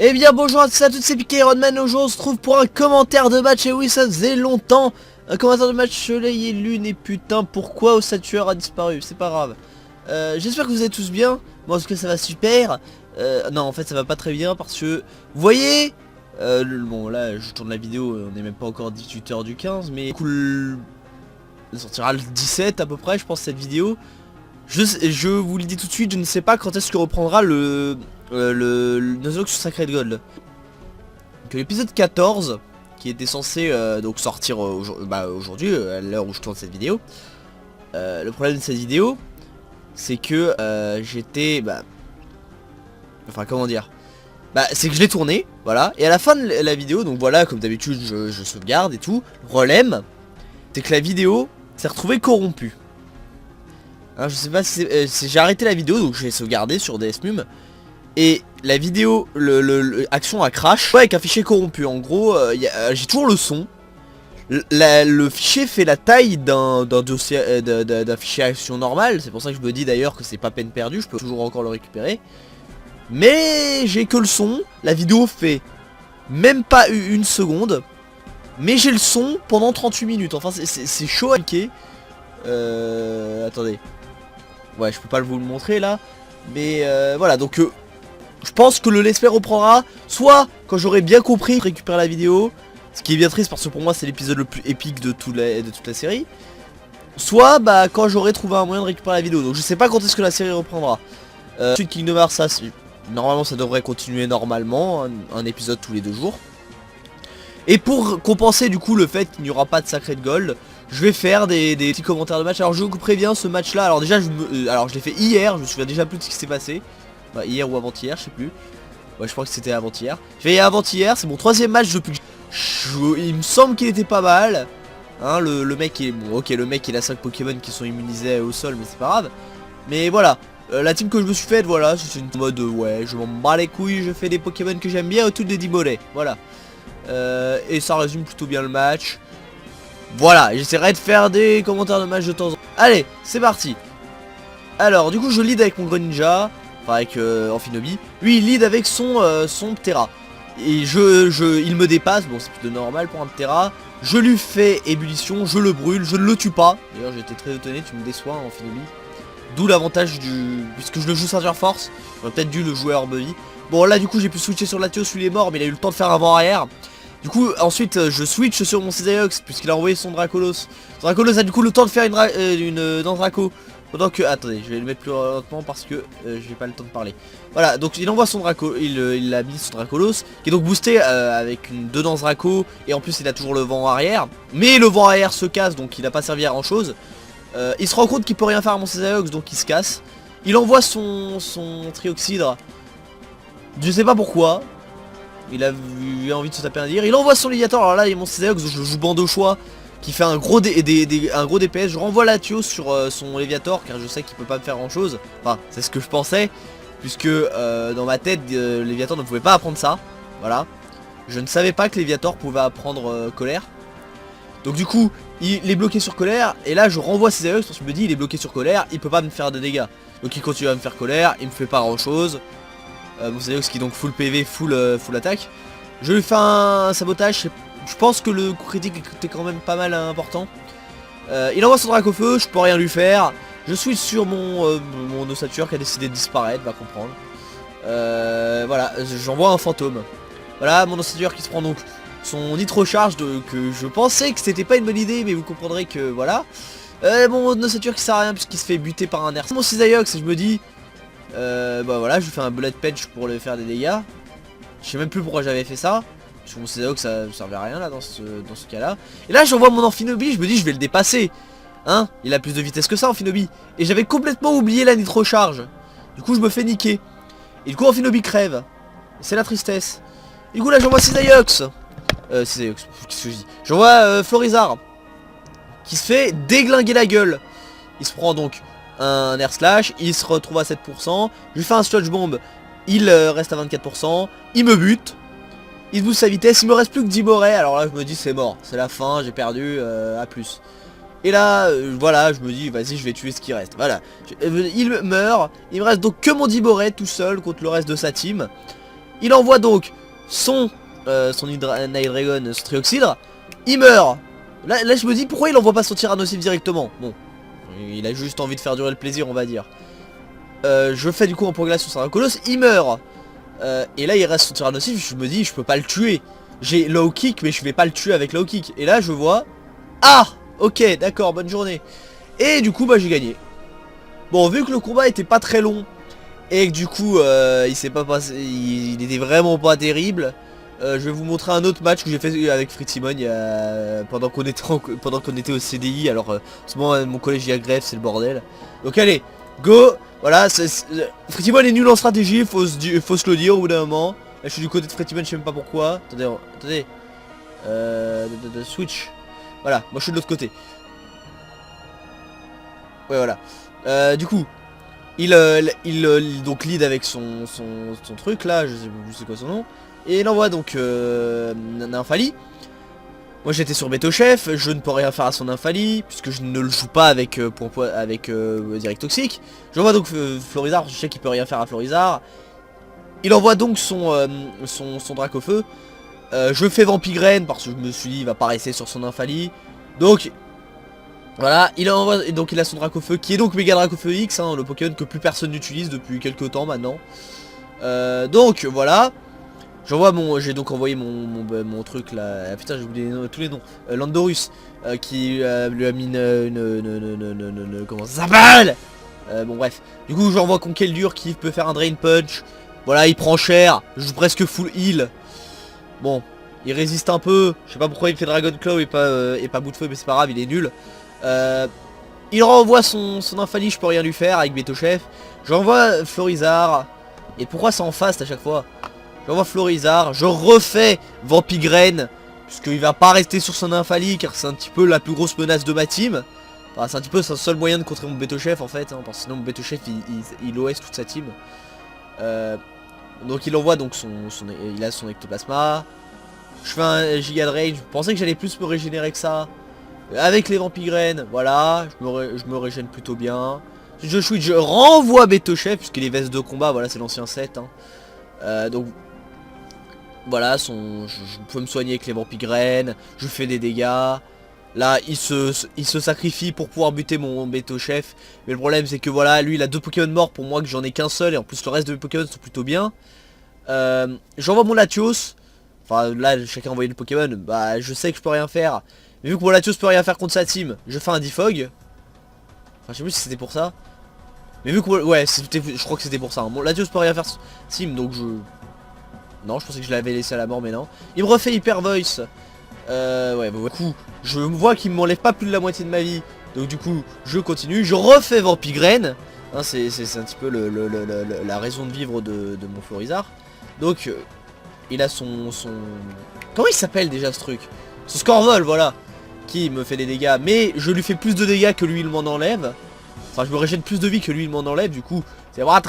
Eh bien bonjour à tous et à toutes, c'est Piqué Ironman. Aujourd'hui on se trouve pour un commentaire de match. Et oui, ça faisait longtemps. Un commentaire de match soleil et lune. Et putain, pourquoi Osatueur a disparu? C'est pas grave. J'espère que vous allez tous bien. Moi en tout cas ça va super. Non, en fait ça va pas très bien parce que vous voyez, bon là je tourne la vidéo, on n'est même pas encore 18h du 15. Mais cool, ça sortira le 17 à peu près je pense cette vidéo. Je vous le dis tout de suite, je ne sais pas quand est-ce que reprendra le Nuzlocke sur Sacred Gold. Que l'épisode 14, qui était censé donc sortir aujourd'hui, à l'heure où je tourne cette vidéo. Le problème de cette vidéo, c'est que j'étais... enfin comment dire, c'est que je l'ai tourné, voilà. Et à la fin de la vidéo, donc voilà, comme d'habitude je sauvegarde et tout. Problème, c'est que la vidéo s'est retrouvée corrompue. Hein, je sais pas si j'ai arrêté la vidéo, donc j'ai sauvegardé sur DSMUM. Et la vidéo, action a crash avec un fichier corrompu. En gros, j'ai toujours le son. Le fichier fait la taille d'un dossier, d'un fichier action normal. C'est pour ça que je me dis d'ailleurs que c'est pas peine perdue. Je peux toujours encore le récupérer. Mais j'ai que le son. La vidéo fait même pas une seconde. Mais j'ai le son pendant 38 minutes. Enfin, c'est chaud à cliquer. Attendez. Ouais, je peux pas vous le montrer là. Mais voilà, donc je pense que le let's play reprendra soit quand j'aurai bien compris récupérer la vidéo, ce qui est bien triste parce que pour moi c'est l'épisode le plus épique de toute la série. Soit quand j'aurai trouvé un moyen de récupérer la vidéo. Donc je sais pas quand est-ce que la série reprendra. Ensuite Kingdom Hearts, ça normalement ça devrait continuer normalement, un épisode tous les 2 jours. Et pour compenser du coup le fait qu'il n'y aura pas de Sacred Gold, je vais faire des petits commentaires de match. Alors je vous préviens, ce match là, alors déjà je l'ai fait hier, je me souviens déjà plus de ce qui s'est passé. Hier ou avant-hier, je sais plus. Ouais, je crois que c'était avant-hier. J'ai fait avant-hier, c'est mon 3ème match depuis que il me semble qu'il était pas mal. Hein, le mec est... Bon, ok, le mec il a 5 Pokémon qui sont immunisés au sol, mais c'est pas grave. Mais voilà, la team que je me suis faite, voilà, c'est une mode ouais, je m'en bats les couilles, je fais des Pokémon que j'aime bien autour des 10 mollets. Voilà. Et ça résume plutôt bien le match. Voilà, j'essaierai de faire des commentaires de match de temps en temps. Allez, c'est parti. Alors, du coup, je lead avec mon Greninja. Enfin, avec Amphinobi. Lui, il lead avec son Ptera. Et il me dépasse. Bon, c'est plutôt normal pour un Ptera. Je lui fais ébullition, je le brûle, je ne le tue pas. D'ailleurs, j'étais très étonné, tu me déçois, Amphinobi. D'où l'avantage du... Puisque je le joue Ceinture Force, j'aurais peut-être dû le jouer Orbe Vie. Bon, là, du coup, j'ai pu switcher sur Latios, lui il est mort, mais il a eu le temps de faire avant-arrière. Du coup, ensuite, je switch sur mon Cisaiox, puisqu'il a envoyé son Dracolos. Son Dracolos a du coup le temps de faire une danse Draco. Pendant que... Attendez, je vais le mettre plus lentement parce que j'ai pas le temps de parler. Voilà, donc il envoie son Draco, il a mis son Dracolos, qui est donc boosté avec une 2 danses Draco. Et en plus, il a toujours le vent arrière. Mais le vent arrière se casse, donc il n'a pas servi à grand chose. Il se rend compte qu'il peut rien faire à mon Cisaiox, donc il se casse. Il envoie son Trioxydre. Je sais pas pourquoi. Il a eu envie de se taper un délire. Il envoie son Léviator. Alors là, il y a mon Cisaiox, je joue bande au choix, qui fait un gros DPS. Je renvoie Latios sur son Léviator, car je sais qu'il peut pas me faire grand chose. Enfin, c'est ce que je pensais, puisque dans ma tête, Léviator ne pouvait pas apprendre ça. Voilà. Je ne savais pas que Léviator pouvait apprendre colère. Donc du coup, il est bloqué sur colère. Et là, je renvoie Cisaiox parce que je me dis, il est bloqué sur colère, il peut pas me faire de dégâts. Donc il continue à me faire colère, il me fait pas grand chose. Mon Cisaiox qui est donc full PV, full attaque. Je lui fais un sabotage. Je pense que le coup critique était quand même pas mal important. Il envoie son Draco feu, je peux rien lui faire. Je switch sur mon Ossature qui a décidé de disparaître, va comprendre. Voilà, j'envoie un fantôme. Voilà, mon Ossature qui se prend donc son nitro-charge que je pensais que c'était pas une bonne idée, mais vous comprendrez que voilà. Mon Ossature qui sert à rien puisqu'il se fait buter par un air. Mon Cisaiox, je me dis... voilà, je lui fais un bullet patch pour lui faire des dégâts. Je sais même plus pourquoi j'avais fait ça. Parce que mon Cisaiox ça servait à rien là dans ce cas là. Et là j'envoie mon Amphinobi, je me dis je vais le dépasser. Hein, il a plus de vitesse que ça Amphinobi. Et j'avais complètement oublié la nitro charge. Du coup je me fais niquer. Et du coup Amphinobi crève. C'est la tristesse. Et du coup là j'envoie Cisaiox. Cisaiox, qu'est-ce que je dis? J'envoie Florizard, qui se fait déglinguer la gueule. Il se prend donc un air slash, il se retrouve à 7%. Je lui fais un sludge bomb, il reste à 24%. Il me bute, il booste sa vitesse, il me reste plus que 10 morets. Alors là je me dis c'est mort, c'est la fin, j'ai perdu, à plus. Et là voilà, je me dis vas-y je vais tuer ce qui reste. Voilà, il meurt, il me reste donc que mon Diboret tout seul contre le reste de sa team. Il envoie donc son Night Dragon, son Trioxydre. Il meurt. Là je me dis pourquoi il envoie pas son Tyrannosif directement. Bon, il a juste envie de faire durer le plaisir, on va dire. Je fais du coup un point glace sur Saracolos. Il meurt. Et là il reste son Tyrannosif. Je me dis je peux pas le tuer. J'ai low kick mais je vais pas le tuer avec low kick. Et là je vois... Ah, ok, d'accord, bonne journée. Et du coup bah j'ai gagné. Bon, vu que le combat était pas très long et que du coup il s'est pas passé, il était vraiment pas terrible, je vais vous montrer un autre match que j'ai fait avec Fritz Simon pendant qu'on était au CDI. Alors en ce moment mon collège y a grève, c'est le bordel. Donc allez, go. Voilà, Fritz Simon est nul en stratégie, faut se le dire au bout d'un moment. Là je suis du côté de Fritz Simon, je sais même pas pourquoi. Attendez. Switch. Voilà, moi je suis de l'autre côté. Ouais, voilà. Du coup, il donc lead avec son truc là, je sais plus c'est quoi son nom. Et il envoie donc Nymphali. Moi j'étais sur Betochef, je ne peux rien faire à son Nymphali, puisque je ne le joue pas avec Direct Toxique. J'envoie donc Florizard, je sais qu'il peut rien faire à Florizard. Il envoie donc son Dracofeu. Je fais Vampigraine parce que je me suis dit il va pas rester sur son Nymphali. Donc voilà, il envoie, et donc il a son Dracofeu qui est donc Méga Dracofeu X, hein, le Pokémon que plus personne n'utilise depuis quelques temps maintenant. Donc voilà, j'ai donc envoyé mon truc là, ah, putain j'ai oublié tous les noms, Landorus, qui lui a mis comment ça s'appelle, bon bref, du coup j'envoie Conkeldurr qui peut faire un Drain Punch. Voilà, il prend cher, je joue presque full heal. Bon, il résiste un peu, je sais pas pourquoi il fait Dragon Claw et pas bout de feu, mais c'est pas grave, il est nul. Il renvoie son Nymphali, je peux rien lui faire avec Betochef. J'envoie Florizard. Et pourquoi c'est en face à chaque fois? J'envoie Florizard, je refais Vampigraine, puisqu'il va pas rester sur son Nymphali, car c'est un petit peu la plus grosse menace de ma team. Enfin c'est un petit peu son seul moyen de contrer mon Betochef en fait, hein, parce que sinon mon Betochef il OS toute sa team. Donc il envoie donc il a son Ectoplasma. Je fais un Giga Drain, je pensais que j'allais plus me régénérer que ça. Avec les Vampigraines, voilà, je me régène plutôt bien. Je renvoie Betochef, puisque les vestes de combat, voilà, c'est l'ancien set. Hein. Donc, voilà, je peux me soigner avec les Vampigraines, je fais des dégâts. Là, il se sacrifie pour pouvoir buter mon Betochef. Mais le problème, c'est que voilà, lui, il a 2 Pokémon morts pour moi, que j'en ai qu'un seul. Et en plus, le reste de mes Pokémon sont plutôt bien. J'envoie mon Latios. Enfin, là, chacun envoyé le Pokémon. Bah, je sais que je peux rien faire. Mais vu que mon Latios peut rien faire contre sa team, je fais un Defog. Enfin je sais plus si c'était pour ça. Mais vu que ouais, je crois que c'était pour ça. Mon Latios peut rien faire team, donc je... Non, je pensais que je l'avais laissé à la mort, mais non. Il me refait Hyper Voice. Ouais, du coup, je vois qu'il m'enlève pas plus de la moitié de ma vie. Donc du coup, je continue. Je refais Vampigraine. Hein, c'est un petit peu la raison de vivre de mon Florizard. Donc, il a son... Comment il s'appelle déjà ce truc? Son Scorvol, voilà, qui me fait des dégâts, mais je lui fais plus de dégâts que lui il m'en enlève. Enfin je me régène plus de vie que lui il m'en enlève, du coup c'est pas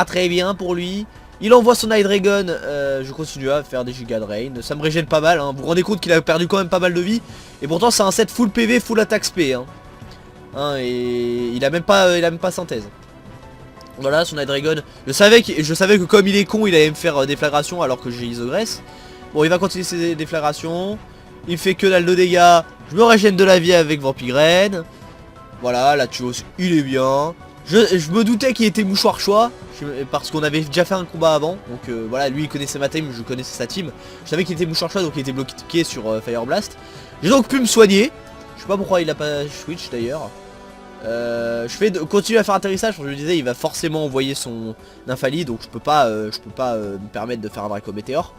très bien pour lui. Il envoie son Night Dragon, je continue à faire des Giga Drain, ça me régène pas mal, hein. Vous vous rendez compte qu'il a perdu quand même pas mal de vie. Et pourtant c'est un set full PV, full attaque SP, et il a même pas synthèse. Voilà son Night Dragon, je savais que comme il est con il allait me faire déflagration alors que j'ai Isogresse. Bon il va continuer ses déflagrations. Il fait que dalle de dégâts. Je me régène de la vie avec Vampigraine. Voilà, Latios, il est bien. Je me doutais qu'il était mouchoir choix. Parce qu'on avait déjà fait un combat avant. Donc voilà, lui il connaissait ma team, je connaissais sa team. Je savais qu'il était mouchoir choix, donc il était bloqué sur Fire Blast. J'ai donc pu me soigner. Je sais pas pourquoi il a pas switch d'ailleurs. Je continue à faire atterrissage. Je me disais il va forcément envoyer son Nymphali. Donc je peux pas me permettre de faire un Draco Météor.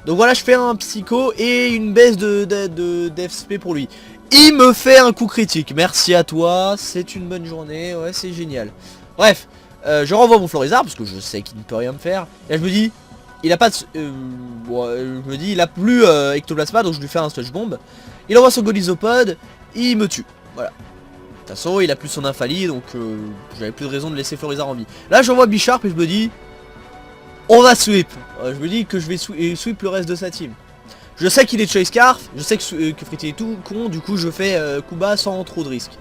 Donc voilà, je fais un psycho et une baisse de d'FSP pour lui. Il me fait un coup critique. Merci à toi, c'est une bonne journée, ouais c'est génial. Bref, je renvoie mon Florizard parce que je sais qu'il ne peut rien me faire. Et là je me dis, il a pas de... je me dis, il a plus Ectoplasma, donc je lui fais un Sludge Bomb. Il envoie son Golisopod, il me tue. Voilà. De toute façon, il a plus son Nymphali, donc j'avais plus de raison de laisser Florizard en vie. Là j'envoie Bisharp et je me dis... On va sweep. Je me dis que je vais sweep le reste de sa team. Je sais qu'il est Choice Scarf. Je sais que Fritty est tout con. Du coup je fais coup bas sans trop de risques.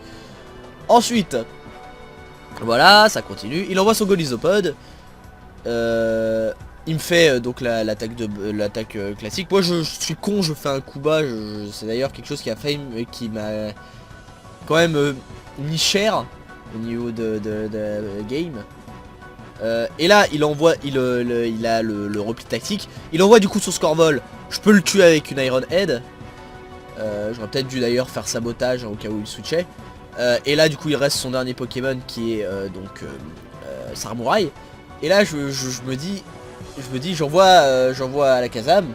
Ensuite, voilà, ça continue. Il envoie son Golisopod. il me fait donc l'attaque classique. Moi je suis con, je fais un coup bas. C'est d'ailleurs quelque chose qui m'a quand même mis cher au niveau de game. Et là il envoie, il a le repli tactique. Il envoie du coup son score-vol. Je peux le tuer avec une Iron Head. J'aurais peut-être dû d'ailleurs faire sabotage au cas où il switchait. Et là du coup il reste son dernier Pokémon qui est Sarmouraï. Et là je me dis j'envoie à la Kazam.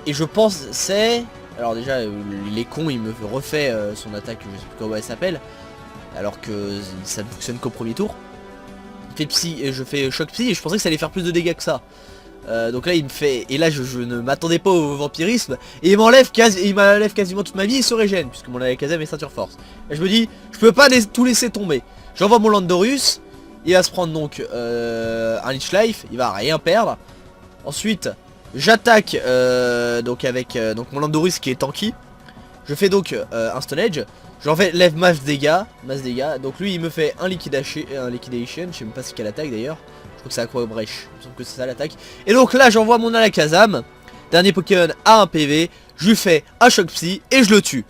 Et je pense c'est... Alors déjà il est con, il me refait son attaque, je sais plus comment elle s'appelle. Alors que ça ne fonctionne qu'au premier tour. Il fait psy et je fais choc psy et je pensais que ça allait faire plus de dégâts que ça. Donc là il me fait... Et là je ne m'attendais pas au vampirisme. Et il m'enlève quasiment toute ma vie et se régène. Puisque mon Alakazam est ceinture force. Et je me dis, je peux pas tout laisser tomber. J'envoie mon Landorus. Il va se prendre donc un Leech Life. Il va rien perdre. Ensuite j'attaque donc avec mon Landorus qui est tanky. Je fais donc un Stone Edge. J'enlève masse dégâts. Donc lui il me fait un Liquidation. Je sais même pas c'est quelle attaque d'ailleurs. Je crois que c'est Aqua Brèche. Il me semble que c'est ça l'attaque. Et donc là j'envoie mon Alakazam. Dernier Pokémon à 1 PV. Je lui fais un choc psy et je le tue.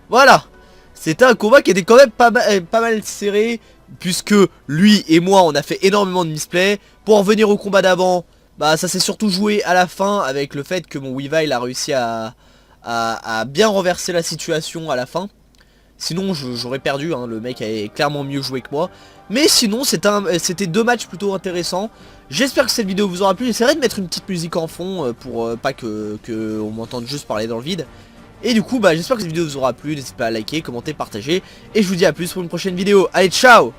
Voilà. C'était un combat qui était quand même pas mal serré. Puisque lui et moi on a fait énormément de misplay. Pour en venir au combat d'avant, bah ça s'est surtout joué à la fin. Avec le fait que mon Weavile a réussi à bien renverser la situation à la fin. Sinon j'aurais perdu, hein, le mec avait clairement mieux joué que moi. Mais sinon c'était deux matchs plutôt intéressants. J'espère que cette vidéo vous aura plu. J'essaierai de mettre une petite musique en fond pour pas que on m'entende juste parler dans le vide. Et du coup bah j'espère que cette vidéo vous aura plu. N'hésitez pas à liker, commenter, partager. Et je vous dis à plus pour une prochaine vidéo. Allez ciao!